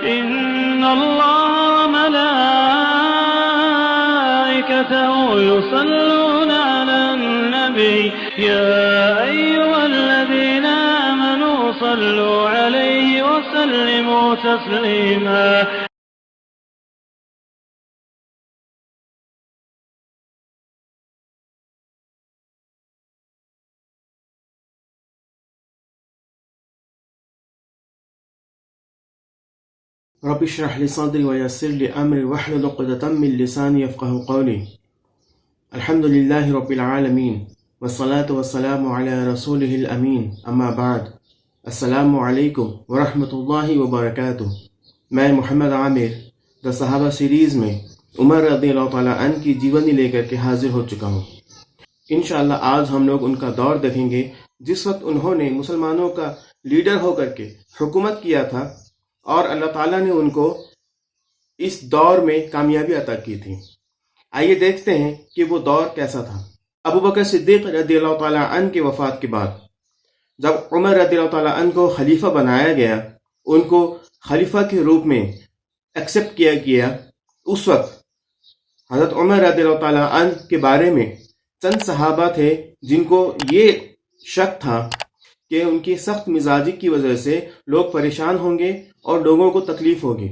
إن الله ملائكته يصلون على النبي يا أيها الذين آمنوا صلوا عليه وسلموا تسليما. رب اشرح لي صدري ويسر لي أمري واحلل عقدة من لساني يفقهوا قولي. الحمد لله رب العالمين والصلاة والسلام على رسوله الأمين أما بعد. السلام علیکم ورحمۃ اللہ وبرکاتہ. میں محمد عامر دا صحابہ سیریز میں عمر رضی اللہ تعالیٰ عنہ کی جیونی لے کر کے حاضر ہو چکا ہوں. انشاءاللہ آج ہم لوگ ان کا دور دیکھیں گے جس وقت انہوں نے مسلمانوں کا لیڈر ہو کر کے حکومت کیا تھا اور اللہ تعالیٰ نے ان کو اس دور میں کامیابی عطا کی تھی. آئیے دیکھتے ہیں کہ وہ دور کیسا تھا. ابو بکر صدیق رضی اللہ تعالیٰ عنہ کے وفات کے بعد جب عمر رضی اللہ تعالیٰ عنہ کو خلیفہ بنایا گیا، ان کو خلیفہ کے روپ میں ایکسیپٹ کیا گیا، اس وقت حضرت عمر رضی اللہ تعالیٰ عنہ کے بارے میں چند صحابہ تھے جن کو یہ شک تھا کہ ان کی سخت مزاجی کی وجہ سے لوگ پریشان ہوں گے اور لوگوں کو تکلیف ہوگی.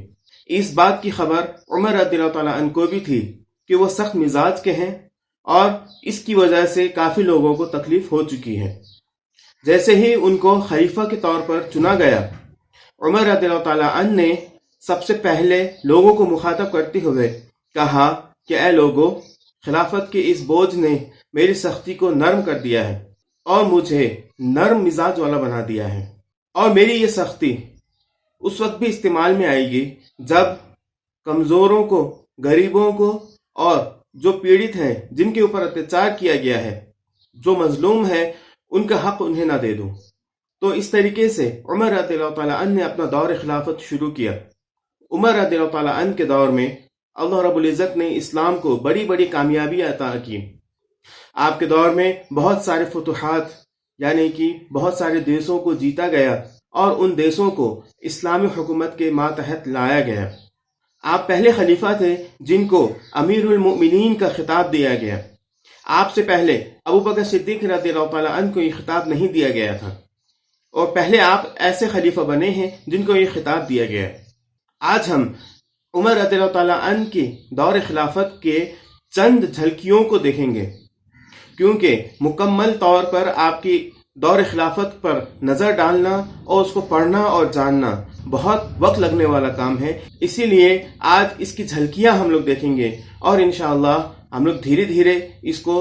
اس بات کی خبر عمر رضی اللہ تعالیٰ عنہ کو بھی تھی کہ وہ سخت مزاج کے ہیں اور اس کی وجہ سے کافی لوگوں کو تکلیف ہو چکی ہے. جیسے ہی ان کو خلیفہ کے طور پر چنا گیا، عمر رضی اللہ تعالیٰ عنہ نے سب سے پہلے لوگوں کو مخاطب کرتے ہوئے کہا کہ اے لوگو، خلافت کے اس بوجھ نے میری سختی کو نرم کر دیا ہے اور مجھے نرم مزاج والا بنا دیا ہے، اور میری یہ سختی اس وقت بھی استعمال میں آئے گی جب کمزوروں کو، غریبوں کو اور جو پیڑت ہیں، جن کے اوپر اتیاچار کیا گیا ہے، جو مظلوم ہے، ان کا حق انہیں نہ دے دوں. تو اس طریقے سے عمر رضی اللہ تعالیٰ عنہ نے اپنا دور خلافت شروع کیا. عمر رضی اللہ تعالیٰ عنہ کے دور میں اللہ رب العزت نے اسلام کو بڑی بڑی کامیابی عطا کی. آپ کے دور میں بہت سارے فتوحات، یعنی کہ بہت سارے دیسوں کو جیتا گیا اور ان دیسوں کو اسلامی حکومت کے ماتحت لایا گیا. آپ پہلے خلیفہ تھے جن کو امیر المؤمنین کا خطاب دیا گیا. آپ سے پہلے ابو بکر صدیق رضی اللہ تعالیٰ عنہ کو یہ خطاب نہیں دیا گیا تھا، اور پہلے آپ ایسے خلیفہ بنے ہیں جن کو یہ خطاب دیا گیا. آج ہم عمر رضی اللہ تعالیٰ عنہ کی دور خلافت کے چند جھلکیوں کو دیکھیں گے، کیونکہ مکمل طور پر آپ کی دور خلافت پر نظر ڈالنا اور اس کو پڑھنا اور جاننا بہت وقت لگنے والا کام ہے. اسی لیے آج اس کی جھلکیاں ہم لوگ دیکھیں گے اور انشاءاللہ ہم لوگ دھیرے دھیرے اس کو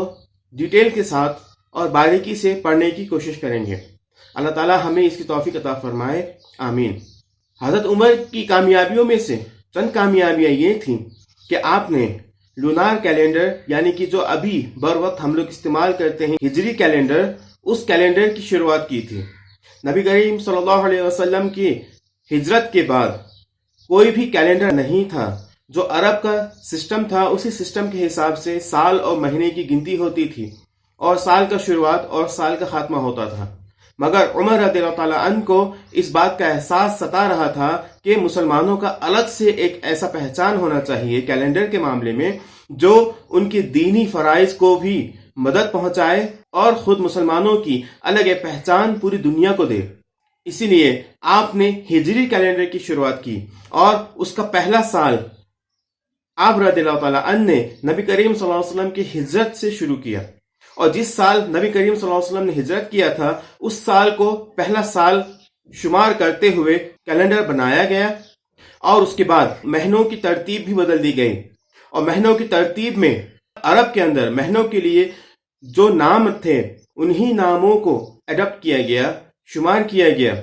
ڈیٹیل کے ساتھ اور باریکی سے پڑھنے کی کوشش کریں گے. اللہ تعالی ہمیں اس کی توفیق عطا فرمائے، آمین. حضرت عمر کی کامیابیوں میں سے چند کامیابیاں یہ تھیں کہ آپ نے لونار کیلنڈر، یعنی کہ جو ابھی بر وقت ہم لوگ استعمال کرتے ہیں ہجری کیلنڈر، اس کیلنڈر کی شروعات کی تھی. نبی کریم صلی اللہ علیہ وسلم کی ہجرت کے بعد کوئی بھی کیلنڈر نہیں تھا. جو عرب کا سسٹم تھا اسی سسٹم کے حساب سے سال اور مہینے کی گنتی ہوتی تھی اور سال کا شروعات اور سال کا خاتمہ ہوتا تھا. مگر عمر رضی اللہ تعالیٰ عنہ کو اس بات کا احساس ستا رہا تھا کہ مسلمانوں کا الگ سے ایک ایسا پہچان ہونا چاہیے کیلنڈر کے معاملے میں جو ان کے دینی فرائض کو بھی مدد پہنچائے اور خود مسلمانوں کی الگ ایک پہچان پوری دنیا کو دے. اسی لیے آپ نے ہجری کیلنڈر کی شروعات کی اور اس کا پہلا سال آپ رضی اللہ تعالیٰ عنہ نے نبی کریم صلی اللہ علیہ وسلم کی ہجرت سے شروع کیا. اور جس سال نبی کریم صلی اللہ علیہ وسلم نے ہجرت کیا تھا اس سال کو پہلا سال شمار کرتے ہوئے کیلنڈر بنایا گیا، اور اس کے بعد مہینوں کی ترتیب بھی بدل دی گئی. اور مہینوں کی ترتیب میں عرب کے اندر مہینوں کے لیے جو نام تھے انہی ناموں کو اڈاپٹ کیا گیا، شمار کیا گیا،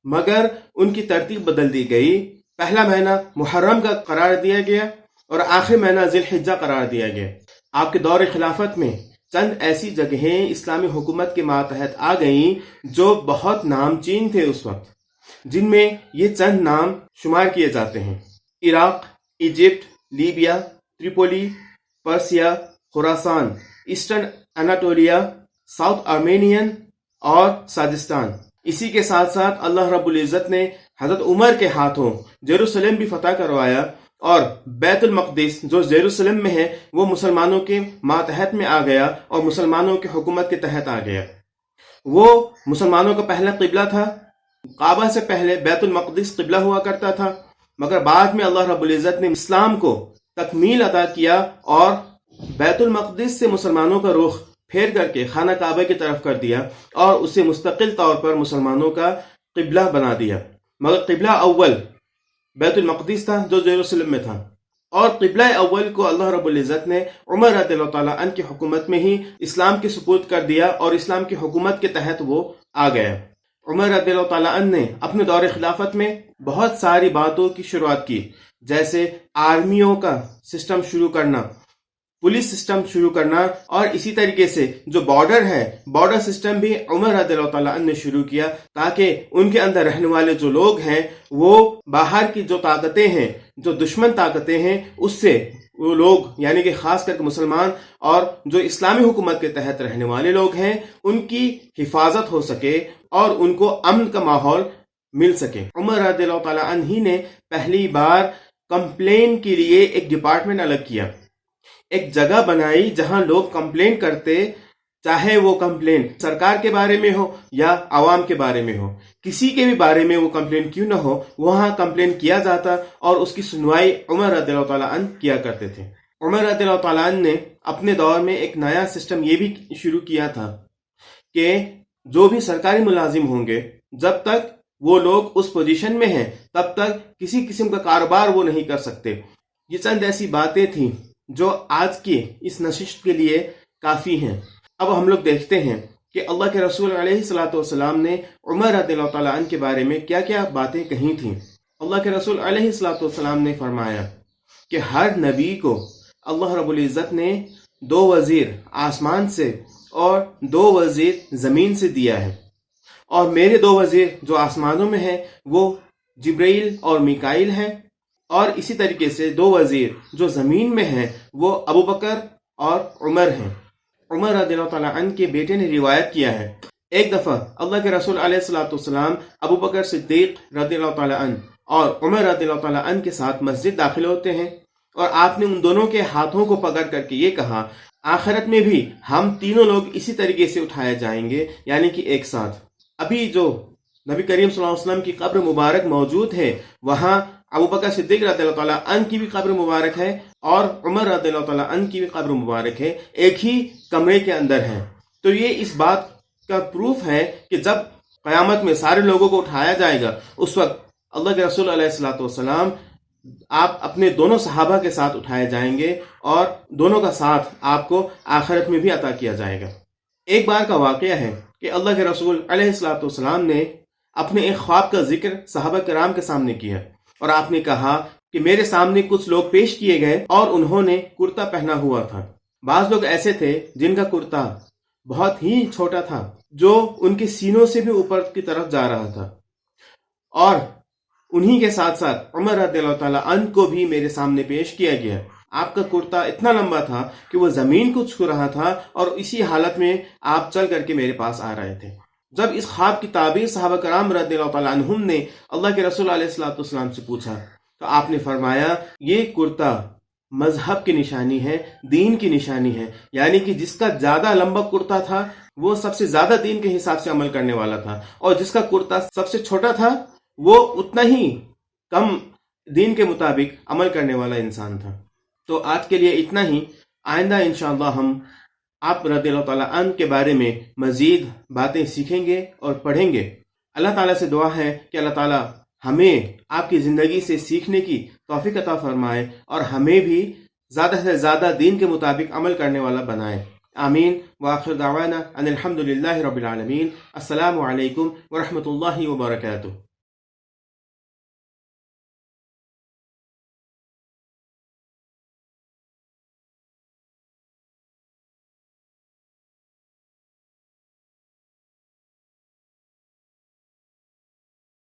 مگر ان کی ترتیب بدل دی گئی. پہلا مہینہ محرم کا قرار دیا گیا اور آخری مہینہ ذی الحجہ قرار دیا گیا. آپ کے دور خلافت میں چند ایسی جگہیں اسلامی حکومت کے ماتحت آ گئیں جو بہت نامچین تھے اس وقت، جن میں یہ چند نام شمار کیے جاتے ہیں: Iraq, Egypt, Libya, Tripoli, Persia, خراسان، ایسٹرن اناٹولیا، ساؤتھ آرمینین اور ساجستان. اسی کے ساتھ ساتھ اللہ رب العزت نے حضرت عمر کے ہاتھوں یروشلم بھی فتح کروایا اور بیت المقدس جو یروشلم میں ہے وہ مسلمانوں کے ماتحت میں آ گیا اور مسلمانوں کی حکومت کے تحت آ گیا۔ وہ مسلمانوں کا پہلا قبلہ تھا۔ کعبہ سے پہلے بیت المقدس قبلہ ہوا کرتا تھا، مگر بعد میں اللہ رب العزت نے اسلام کو تکمیل عطا کیا اور بیت المقدس سے مسلمانوں کا رخ پھیر کر کے خانہ کعبہ کی طرف کر دیا اور اسے مستقل طور پر مسلمانوں کا قبلہ بنا دیا۔ مگر قبلہ اول بیت المقدس تھا جو یروشلم میں تھا، اور قبلہ اول کو اللہ رب العزت نے عمر رضی اللہ تعالیٰ عنہ کی حکومت میں ہی اسلام کے سپرد کر دیا اور اسلام کی حکومت کے تحت وہ آ گیا۔ عمر رضی اللہ تعالیٰ عنہ نے اپنے دور خلافت میں بہت ساری باتوں کی شروعات کی، جیسے آرمیوں کا سسٹم شروع کرنا، پولیس سسٹم شروع کرنا، اور اسی طریقے سے جو بارڈر ہے بارڈر سسٹم بھی عمر رضی اللہ تعالیٰ عنہ نے شروع کیا، تاکہ ان کے اندر رہنے والے جو لوگ ہیں وہ باہر کی جو طاقتیں ہیں، جو دشمن طاقتیں ہیں، اس سے وہ لوگ یعنی کہ خاص کر کے مسلمان اور جو اسلامی حکومت کے تحت رہنے والے لوگ ہیں ان کی حفاظت ہو سکے اور ان کو امن کا ماحول مل سکے۔ عمر رضی اللہ تعالیٰ عنہ ہی نے پہلی بار کمپلین کے لیے ایک ڈپارٹمنٹ الگ کیا، ایک جگہ بنائی جہاں لوگ کمپلین کرتے، چاہے وہ کمپلین سرکار کے بارے میں ہو یا عوام کے بارے میں ہو، کسی کے بھی بارے میں وہ کمپلین کیوں نہ ہو، وہاں کمپلین کیا جاتا اور اس کی سنوائی عمر رضی اللہ تعالیٰ عنہ کیا کرتے تھے۔ عمر رضی اللہ تعالیٰ عنہ نے اپنے دور میں ایک نیا سسٹم یہ بھی شروع کیا تھا کہ جو بھی سرکاری ملازم ہوں گے، جب تک وہ لوگ اس پوزیشن میں ہیں تب تک کسی قسم کا کاروبار وہ نہیں کر سکتے۔ یہ چند ایسی باتیں تھیں جو آج کی اس نشست کے لیے کافی ہیں۔ اب ہم لوگ دیکھتے ہیں کہ اللہ کے رسول علیہ الصلوۃ والسلام نے عمر رضی اللہ تعالیٰ عنہ کے بارے میں کیا کیا باتیں کہی تھیں۔ اللہ کے رسول علیہ الصلوۃ والسلام نے فرمایا کہ ہر نبی کو اللہ رب العزت نے 2 وزیر آسمان سے اور 2 وزیر زمین سے دیا ہے، اور میرے 2 وزیر جو آسمانوں میں ہیں وہ جبرائیل اور میکائیل ہیں، اور اسی طریقے سے 2 وزیر جو زمین میں ہیں وہ ابو بکر اور عمر ہیں۔ عمر رضی اللہ تعالیٰ عنہ کے بیٹے نے روایت کیا ہے، ایک دفعہ اللہ کے رسول علیہ الصلوۃ والسلام ابو بکر صدیق رضی اللہ تعالیٰ عنہ اور عمر رضی اللہ تعالیٰ عنہ کے ساتھ مسجد داخل ہوتے ہیں، اور آپ نے ان دونوں کے ہاتھوں کو پکڑ کر کے یہ کہا، آخرت میں بھی ہم تینوں لوگ اسی طریقے سے اٹھائے جائیں گے، یعنی کہ ایک ساتھ۔ ابھی جو نبی کریم صلی اللہ علیہ وسلم کی قبر مبارک موجود ہے، وہاں ابو بکر صدیق رضی اللہ تعالیٰ عنہ کی بھی قبر مبارک ہے اور عمر رضی اللہ تعالیٰ عنہ کی بھی قبر مبارک ہے، ایک ہی کمرے کے اندر ہیں۔ تو یہ اس بات کا پروف ہے کہ جب قیامت میں سارے لوگوں کو اٹھایا جائے گا، اس وقت اللہ کے رسول علیہ الصلوۃ والسلام آپ اپنے دونوں صحابہ کے ساتھ اٹھائے جائیں گے اور دونوں کا ساتھ آپ کو آخرت میں بھی عطا کیا جائے گا۔ ایک بار کا واقعہ ہے کہ اللہ کے رسول علیہ الصلوۃ والسلام نے اپنے ایک خواب کا ذکر صحابہ کرام کے سامنے کیا، اور آپ نے کہا کہ میرے سامنے کچھ لوگ پیش کیے گئے اور انہوں نے کرتا پہنا ہوا تھا۔ بعض لوگ ایسے تھے جن کا کرتا بہت ہی چھوٹا تھا، جو ان کے سینوں سے بھی اوپر کی طرف جا رہا تھا، اور انہی کے ساتھ ساتھ عمر رضی اللہ تعالیٰ عنہ کو بھی میرے سامنے پیش کیا گیا۔ آپ کا کرتا اتنا لمبا تھا کہ وہ زمین کو چھو رہا تھا، اور اسی حالت میں آپ چل کر کے میرے پاس آ رہے تھے۔ جب اس خواب کی تعبیر صحابہ کرام رضی اللہ تعالیٰ عنہم نے اللہ کے رسول علیہ الصلوۃ والسلام سے پوچھا تو آپ نے فرمایا، یہ کرتا مذہب کی نشانی ہے، دین کی نشانی ہے، یعنی کہ جس کا زیادہ لمبا کرتا تھا وہ سب سے زیادہ دین کے حساب سے عمل کرنے والا تھا، اور جس کا کرتا سب سے چھوٹا تھا وہ اتنا ہی کم دین کے مطابق عمل کرنے والا انسان تھا۔ تو آج کے لیے اتنا ہی، آئندہ انشاءاللہ ہم آپ رضی اللہ تعالیٰ عنہ کے بارے میں مزید باتیں سیکھیں گے اور پڑھیں گے۔ اللہ تعالیٰ سے دعا ہے کہ اللہ تعالیٰ ہمیں آپ کی زندگی سے سیکھنے کی توفیق عطا فرمائے اور ہمیں بھی زیادہ سے زیادہ دین کے مطابق عمل کرنے والا بنائے۔ آمین۔ وآخر دعوانا ان الحمد للہ رب العالمین۔ السلام علیکم ورحمۃ اللہ وبرکاتہ۔